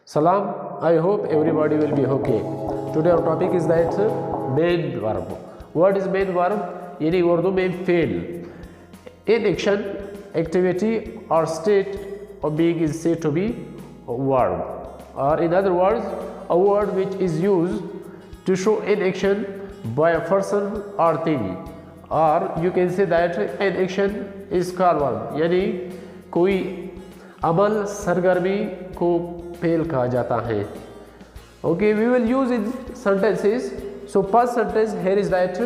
Salam, I hope everybody will be okay. Today our topic is that main verb. What is main verb? यानी उर्दू में fail. In action, activity or state of being is said to be a verb. Or in other words, a word which is used to show in action by a person or thing. Or you can say that in action is called verb. यानी कोई अमल सरगर्मी को fail कहा जाता है. Okay, we will use in sentences. So first sentence here is that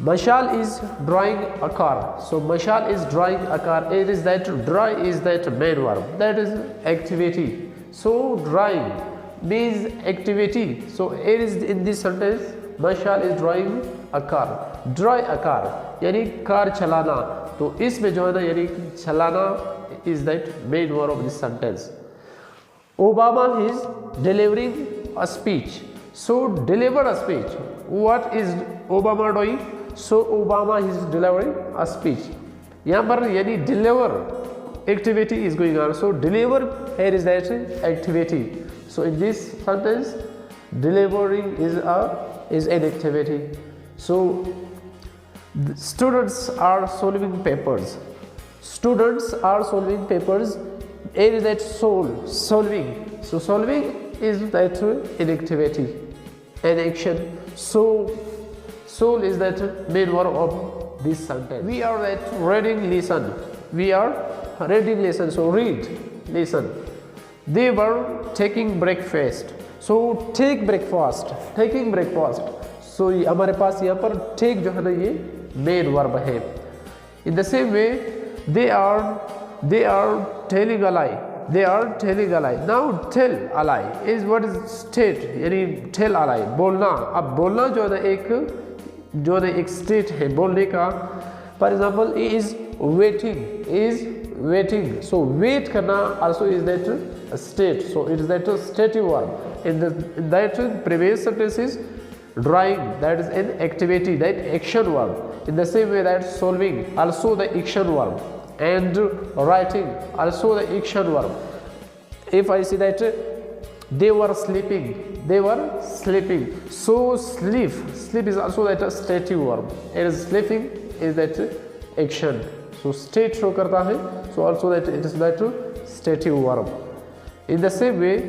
Mashal is drawing a car. So Mashal is drawing a car. It is that draw is that main verb. That is activity. So drawing means activity. So it is in this sentence Mashal is drawing a car. Draw a car यानी car चलाना. तो इसमें जो है ना यानी चलाना is that main verb of this sentence. Obama is delivering a speech. So deliver a speech. What is Obama doing? So Obama is delivering a speech. यहाँ पर यानी deliver activity is going on. So deliver here is that activity. So in this sentence, delivering is an activity. So students are solving papers. Students are solving papers. It is that solving. So solving is that an activity, an action. So soul is that main verb of this sentence. We are that reading lesson. We are reading lesson. So read, listen. They were taking breakfast. So take breakfast. Taking breakfast. So हमारे पास यहाँ पर take जो है ना ये main verb है. In the same way, they are telling a lie. They are telling a lie. Now tell a lie is what is state यानी tell a lie बोलना. अब बोलना जो है ना एक state है बोलने का. For example, he is waiting. So wait करना also is that a state. So it is that a stative verb. In that previous sentence is drawing, that is an activity, that action verb. In the same way that solving also the action verb. And writing also the action verb. If I say that they were sleeping. So sleep is also that a stative verb. It is sleeping is that action. So state show करता है. So also that it is that stative verb. In the same way,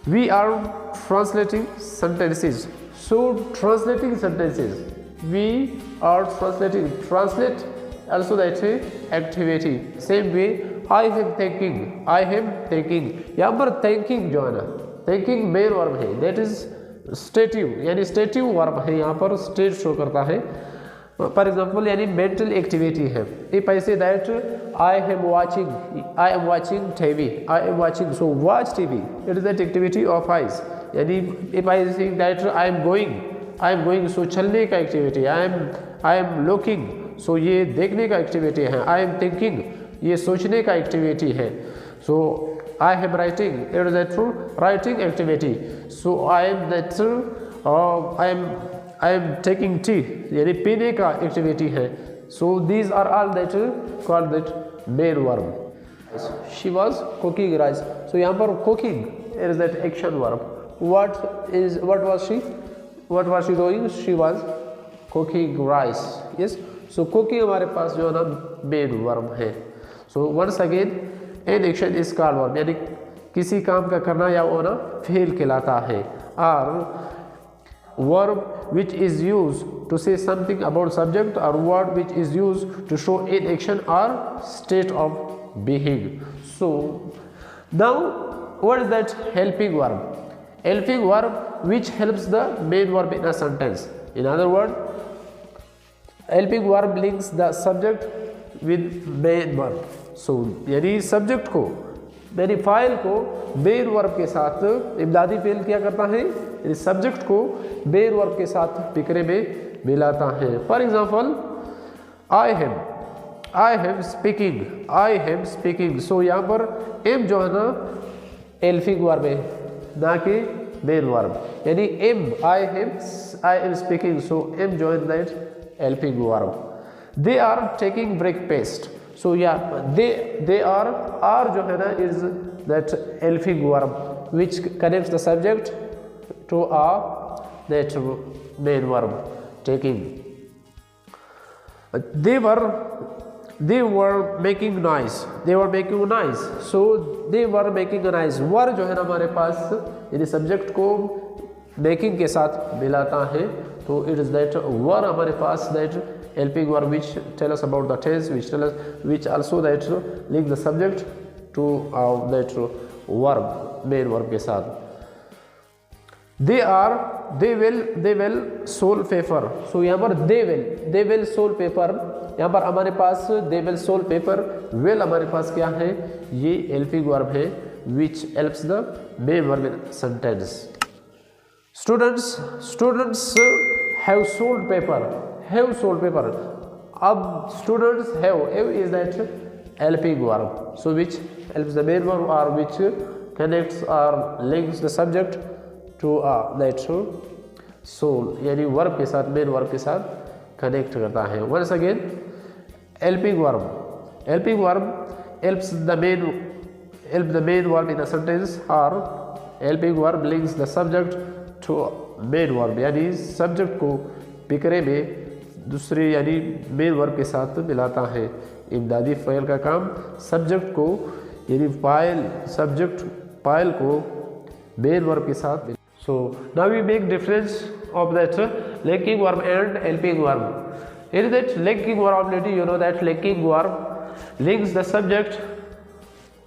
we are translating sentences. So translating sentences, we are translate also that activity. Same way, I am thinking. यहाँ पर thinking जो है ना, thinking main verb है. That is stative यानी stative verb है. यहाँ पर state show करता है. For example, यानी mental activity है. If I say that I am watching TV. So watch TV. It is that activity of eyes. यानी if I say that I am going. So चलने का activity. I am looking. So ये देखने का activity है. I am thinking, ये सोचने का एक्टिविटी है. So I am writing, it is that true writing activity. So I am taking tea, यानी पीने का एक्टिविटी है. So these are all that called that main verb. She was cooking rice. So यहाँ पर cooking it is that action verb. What was she doing? She was cooking rice. Yes. So cooking हमारे पास जो है ना main verb है. So once again, an action is called verb यानी किसी काम का करना या होना फेल कहलाता है. Or verb which is used to say something about subject, or word which is used to show in action or state of being. So now what is that helping verb? Helping verb which helps the main verb in a sentence. In other words, helping verb links the subject with main verb. So यानी subject को यानी file को main verb के साथ इमदादी fail क्या करता है, यानी subject को main verb के साथ पिकरे में मिलाता है. For example, I am speaking. So यहाँ पर am जो है ना helping verb है ना कि main verb. यानी I am speaking. So am जो है that helping verb. They are taking breakfast. So yeah, they are जो है ना is that helping verb which connects the subject to a that main verb taking. They were making noise. They were making noise. So they were making a noise. वर जो है ना हमारे पास यानी subject को making के साथ मिलाता है, तो इट इज दैट वर हमारे पास that helping verb which tell us about the tense, which also that link the subject to that verb main verb के साथ. they will sold paper. So यहाँ पर they will sold paper, यहाँ पर हमारे पास they will sold paper, will हमारे पास क्या है, ये helping verb है which helps the main verb in sentence. Students have sold paper. Have sold paper. अब students have is that helping verb, so which helps the main verb or which connects or links the subject to that soul, यानी verb के साथ main verb के साथ connect करता है. Once again, helping verb helps the main verb in a sentence, or helping verb links the subject to main verb, यानी subject को पिकरे में दूसरे यानी मेन वर्ब के साथ मिलाता है. इमदादी फ़ेल का काम सब्जेक्ट को यानी सब्जेक्ट पायल को मेन वर्ब के साथ. So now we make difference of that linking verb and helping verb. In that linking verb already you know that linking verb links the subject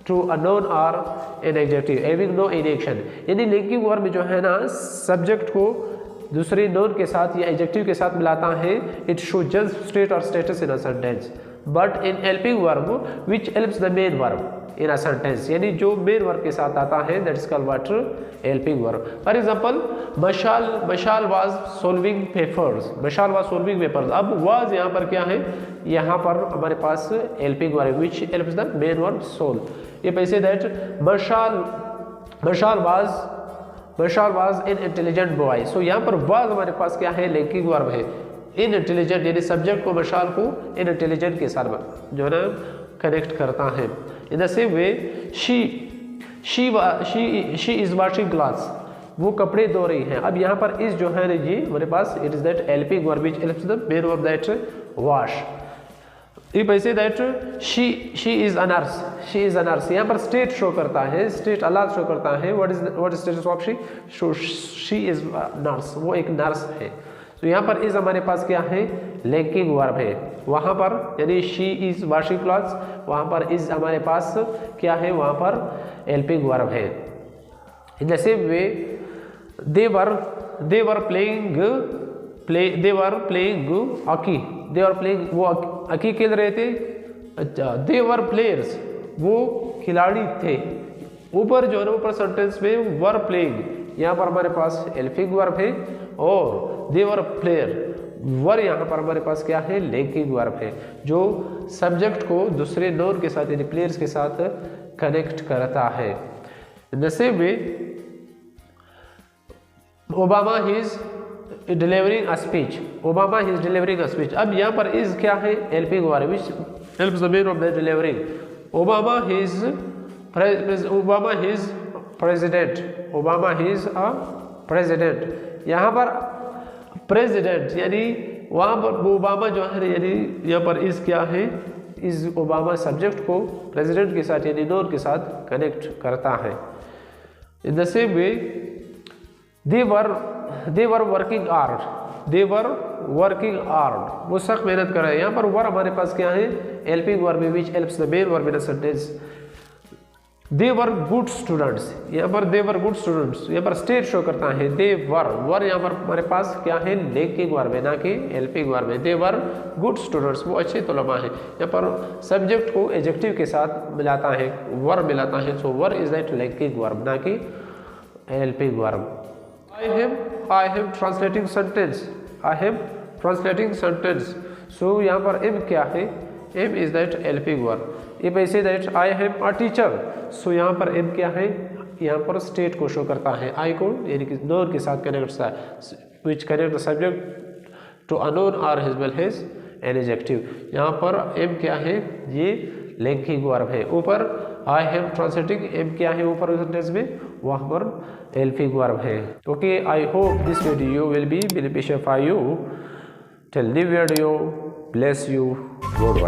to a noun or an adjective having no any action. यानी linking verb में जो है ना subject को दूसरे known के साथ या एडजेक्टिव के साथ मिलाता है. इट शो जस्ट स्टेट और status in a sentence. But in helping verb which helps the main verb in a sentence, यानी जो मेन वर्ब के साथ आता है that is called what helping verb. For example Mashal was solving papers. Mashal was solving papers. अब was यहाँ पर क्या है, यहाँ पर हमारे पास helping verb which helps the main verb solve. ये पैसे दैट मशाल वाज इन इंटेलिजेंट बॉय. सो यहाँ पर वाज हमारे पास क्या है, लिंकिंग वर्ब है. इन इंटेलिजेंट यानी सब्जेक्ट को मशाल को इन इंटेलिजेंट के साथ जो है ना कनेक्ट करता है. In the same way she is washing clothes. वो कपड़े धो रही हैं. अब यहाँ पर इस जो है ये हमारे पास it is that helping verb which helps the main verb that wash. If I say that she is a nurse, यहाँ पर स्टेट शो करता है, स्टेट अलग शो करता है. what is status of she? So she is a nurse, वो एक nurse है. तो यहाँ पर इस हमारे पास क्या है, लिंकिंग वर्ब है. वहाँ पर यानी she is washing clothes, वहाँ पर इस हमारे पास क्या है, वहाँ पर हेल्पिंग वर्ब है. In the same way they were playing hockey. वो हॉकी खेल रहे थे. अच्छा, दे वर प्लेयर्स, वो खिलाड़ी थे. ऊपर जो है ना ऊपर सेंटेंस में वर प्लेइंग, यहाँ पर हमारे पास हेल्पिंग वर्ब है. और दे वर प्लेयर, वर यहाँ पर हमारे पास क्या है, लिंकिंग वर्ब है जो सब्जेक्ट को दूसरे नोन के साथ यानी प्लेयर्स के साथ कनेक्ट करता है. In the same way Obama is delivering a speech. Obama is delivering a speech. अब यहाँ पर is क्या है, helping verb which helps the main of the delivering. Obama is president. Obama is a president. यहाँ पर president यानी वहाँ पर ओबामा जो है यानी यहाँ पर is क्या है, is ओबामा सब्जेक्ट को president के साथ यानी noun के साथ कनेक्ट करता है. In the same way they were working hard. वो सख्त मेहनत कर रहे हैं. यहाँ पर वर हमारे पास क्या है, helping verb which helps the main verb in a sentence. They were good students. यहाँ पर दे वर गुड स्टूडेंट्स, यहाँ पर स्टेट शो करता है. दे वर यहाँ पर हमारे पास क्या है, लिंकिंग वर्ब है ना कि हेल्पिंग वर्ब है. दे वर गुड स्टूडेंट्स, वो अच्छे तलबा हैं. यहाँ पर सब्जेक्ट को एडजेक्टिव के साथ मिलाता है, वर्ब मिलाता है. सो वर इज दैट लिंकिंग वर्ब ना कि helping verb. I am translating sentence. So यहाँ पर am क्या है, am is that helping verb. If I say that I am a teacher, so यहाँ पर am क्या है, यहाँ पर स्टेट को शो करता है. I को यानी कि noun के साथ कनेक्ट है, which connect the subject to a noun or as well as an adjective. यहाँ पर am क्या है, ये लिंकिंग वर्ब है। ऊपर आई एम ट्रांसलेटिंग, एम क्या है ऊपर सेंटेंस में, वहाँ पर हेल्पिंग वर्ब है। Okay, I hope this video will be beneficial for you. Till new video, bless you, good bye.